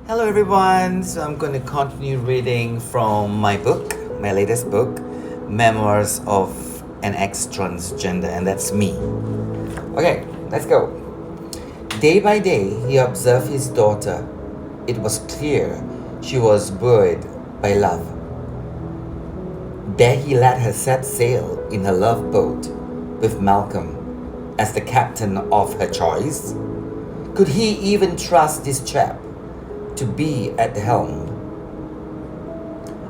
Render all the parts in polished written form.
Hello everyone. So I'm going to continue reading from my book, my latest book, Memoirs of an Ex-Transgender, and that's me. Okay, let's go. Day by day, he observed his daughter. It was clear she was buoyed by love. There he let her set sail in her love boat with Malcolm as the captain of her choice. Could he even trust this chap to be at the helm?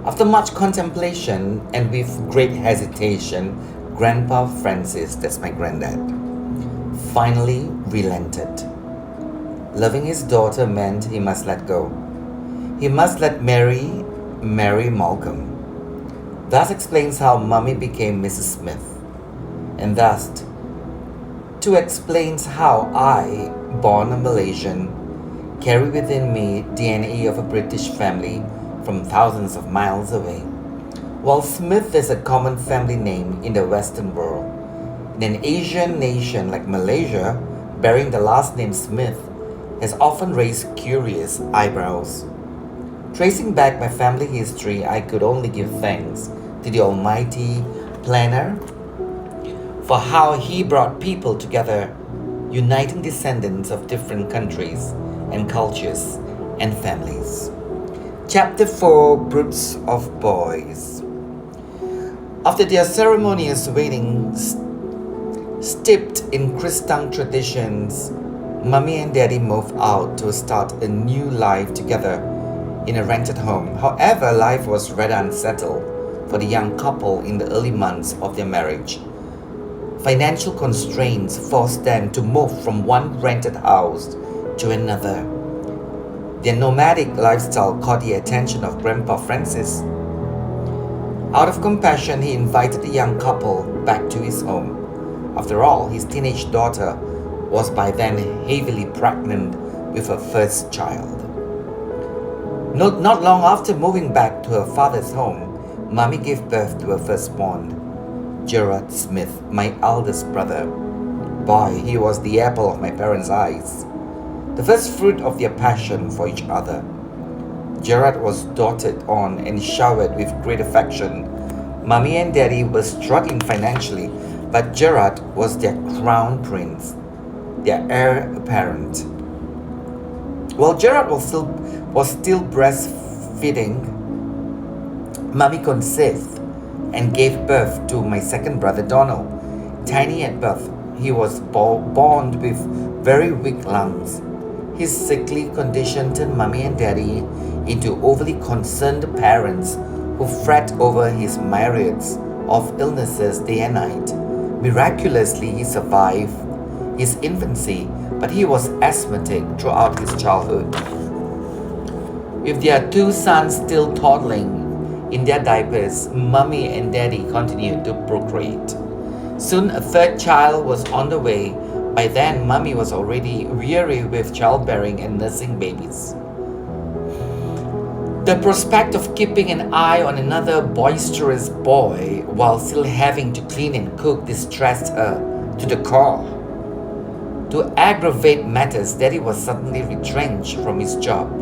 After much contemplation and with great hesitation, Grandpa Francis, that's my granddad, finally relented. Loving his daughter meant he must let go. He must let Mary marry Malcolm. Thus explains how Mummy became Mrs. Smith, and thus too explains how I, born a Malaysian, carry within me DNA of a British family from thousands of miles away. While Smith is a common family name in the Western world, in an Asian nation like Malaysia, bearing the last name Smith has often raised curious eyebrows. Tracing back my family history, I could only give thanks to the Almighty Planner for how he brought people together, uniting descendants of different countries and cultures and families. Chapter 4, Broods of Boys. After their ceremonious wedding steeped in Kristang traditions, Mummy and Daddy moved out to start a new life together in a rented home. However, life was rather unsettled for the young couple in the early months of their marriage. Financial constraints forced them to move from one rented house to another. Their nomadic lifestyle caught the attention of Grandpa Francis. Out of compassion, he invited the young couple back to his home. After all, his teenage daughter was by then heavily pregnant with her first child. Not long after moving back to her father's home, Mummy gave birth to her firstborn, Gerard Smith, my eldest brother. Boy, he was the apple of my parents' eyes, the first fruit of their passion for each other. Gerard was doted on and showered with great affection. Mummy and Daddy were struggling financially, but Gerard was their crown prince, their heir apparent. While Gerard was still breastfeeding, Mummy conceived and gave birth to my second brother Donald. Tiny at birth, he was born with very weak lungs. His sickly condition turned Mummy and Daddy into overly concerned parents who fret over his myriads of illnesses day and night. Miraculously, he survived his infancy, but he was asthmatic throughout his childhood. With their two sons still toddling in their diapers, Mummy and Daddy continued to procreate. Soon a third child was on the way. By then, Mummy was already weary with childbearing and nursing babies. The prospect of keeping an eye on another boisterous boy while still having to clean and cook distressed her to the core. To aggravate matters, Daddy was suddenly retrenched from his job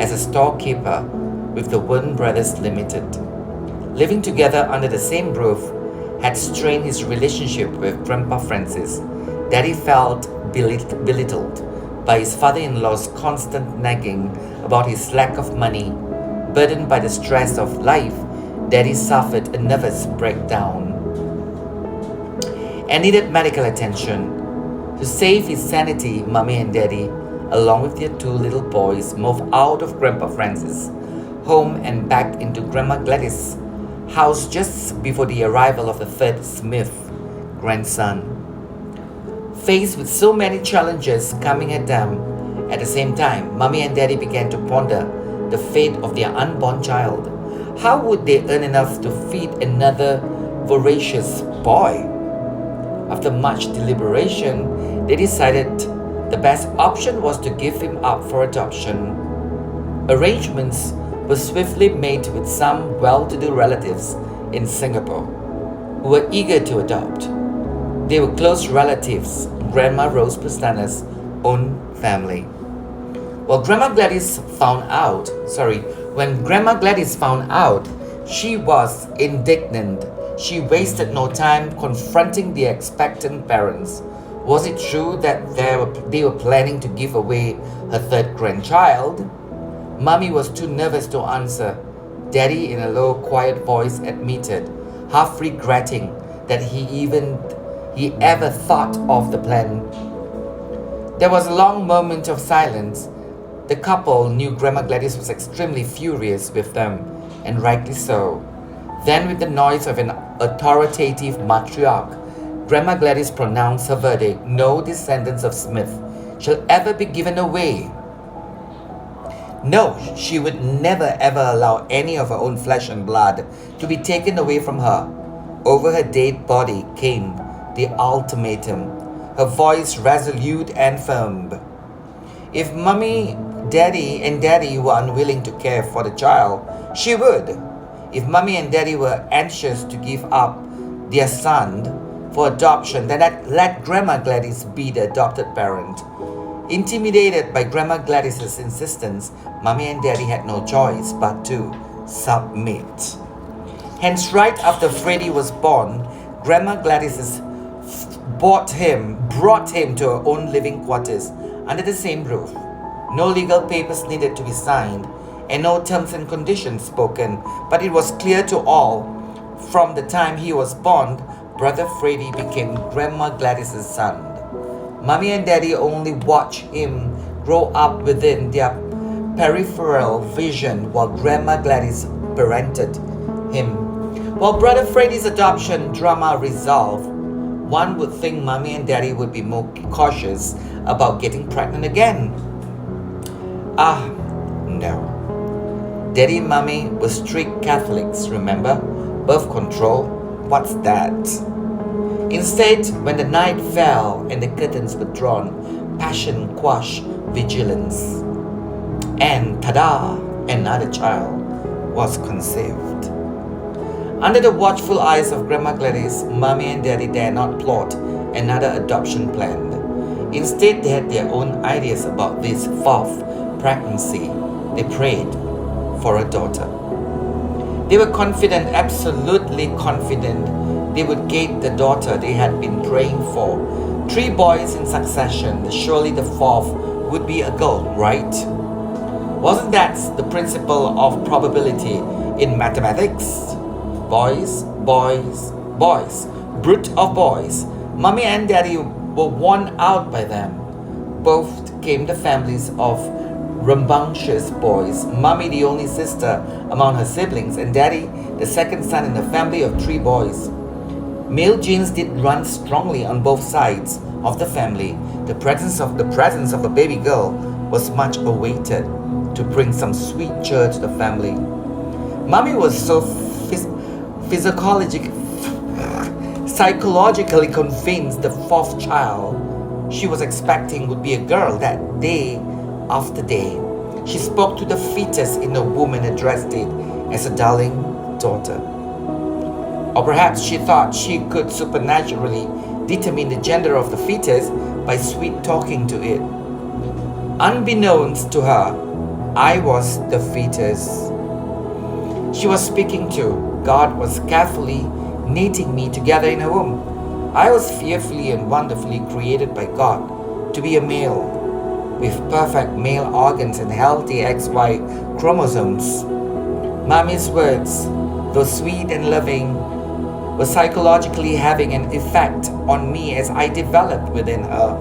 as a storekeeper with the Wern Brothers Limited. Living together under the same roof had strained his relationship with Grandpa Francis. Daddy felt belittled by his father-in-law's constant nagging about his lack of money. Burdened by the stress of life, Daddy suffered a nervous breakdown and needed medical attention. To save his sanity, Mummy and Daddy, along with their two little boys, moved out of Grandpa Francis' home and back into Grandma Gladys' house just before the arrival of the third Smith grandson. Faced with so many challenges coming at them at the same time, Mummy and Daddy began to ponder the fate of their unborn child. How would they earn enough to feed another voracious boy? After much deliberation, they decided the best option was to give him up for adoption. Arrangements were swiftly made with some well-to-do relatives in Singapore who were eager to adopt. They were close relatives, Grandma Rose Pastana's own family. Well, Grandma Gladys found out, when Grandma Gladys found out, she was indignant. She wasted no time confronting the expectant parents. Was it true that they were planning to give away her third grandchild? Mommy was too nervous to answer. Daddy, in a low, quiet voice, admitted, half regretting that he ever thought of the plan. There was a long moment of silence. The couple knew Grandma Gladys was extremely furious with them, and rightly so. Then, with the noise of an authoritative matriarch, Grandma Gladys pronounced her verdict: no descendants of Smith shall ever be given away. No, she would never ever allow any of her own flesh and blood to be taken away from her. Over her dead body came the ultimatum, her voice resolute and firm. If Mommy, and Daddy were unwilling to care for the child, she would. If Mommy and Daddy were anxious to give up their son for adoption, then let Grandma Gladys be the adopted parent. Intimidated by Grandma Gladys's insistence, Mommy and Daddy had no choice but to submit. Hence, right after Freddie was born, Grandma Gladys brought him to her own living quarters under the same roof. No legal papers needed to be signed and no terms and conditions spoken, but it was clear to all from the time he was born, Brother Freddie became Grandma Gladys's son. Mommy and Daddy only watched him grow up within their peripheral vision while Grandma Gladys parented him. While Brother Freddie's adoption drama resolved, one would think Mommy and Daddy would be more cautious about getting pregnant again. No. Daddy and Mommy were strict Catholics, remember? Birth control? What's that? Instead, when the night fell and the curtains were drawn, passion quashed vigilance. And tada! Another child was conceived. Under the watchful eyes of Grandma Gladys, Mommy and Daddy dared not plot another adoption plan. Instead, they had their own ideas about this fourth pregnancy. They prayed for a daughter. They were confident, absolutely confident, they would get the daughter they had been praying for. 3 boys in succession, surely the fourth would be a girl, right? Wasn't that the principle of probability in mathematics? Boys, boys, boys, brood of boys. Mommy and Daddy were worn out by them. Both came the families of rambunctious boys. Mommy, the only sister among her siblings, and Daddy, the second son in a family of 3 boys. Male genes did run strongly on both sides of the family. The presence of a baby girl was much awaited to bring some sweet cheer to the family. Mommy was so psychologically convinced the fourth child she was expecting would be a girl that day after day. She spoke to the fetus in the womb and addressed it as a darling daughter. Or perhaps she thought she could supernaturally determine the gender of the fetus by sweet talking to it. Unbeknownst to her, I was the fetus she was speaking to. God was carefully knitting me together in her womb. I was fearfully and wonderfully created by God to be a male, with perfect male organs and healthy XY chromosomes. Mommy's words, though sweet and loving, were psychologically having an effect on me as I developed within her.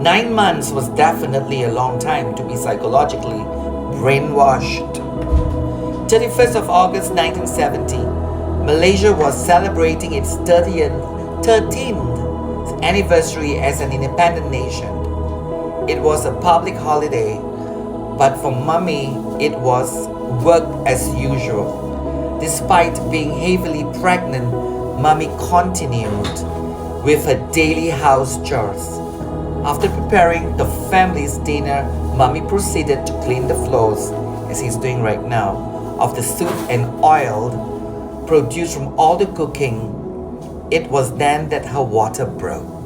9 months was definitely a long time to be psychologically brainwashed. 31st of August 1970, Malaysia was celebrating its 13th anniversary as an independent nation. It was a public holiday, but for Mommy, it was work as usual. Despite being heavily pregnant, Mommy continued with her daily house chores. After preparing the family's dinner, Mommy proceeded to clean the floors, as he's doing right now, of the soot and oil produced from all the cooking. It was then that her water broke.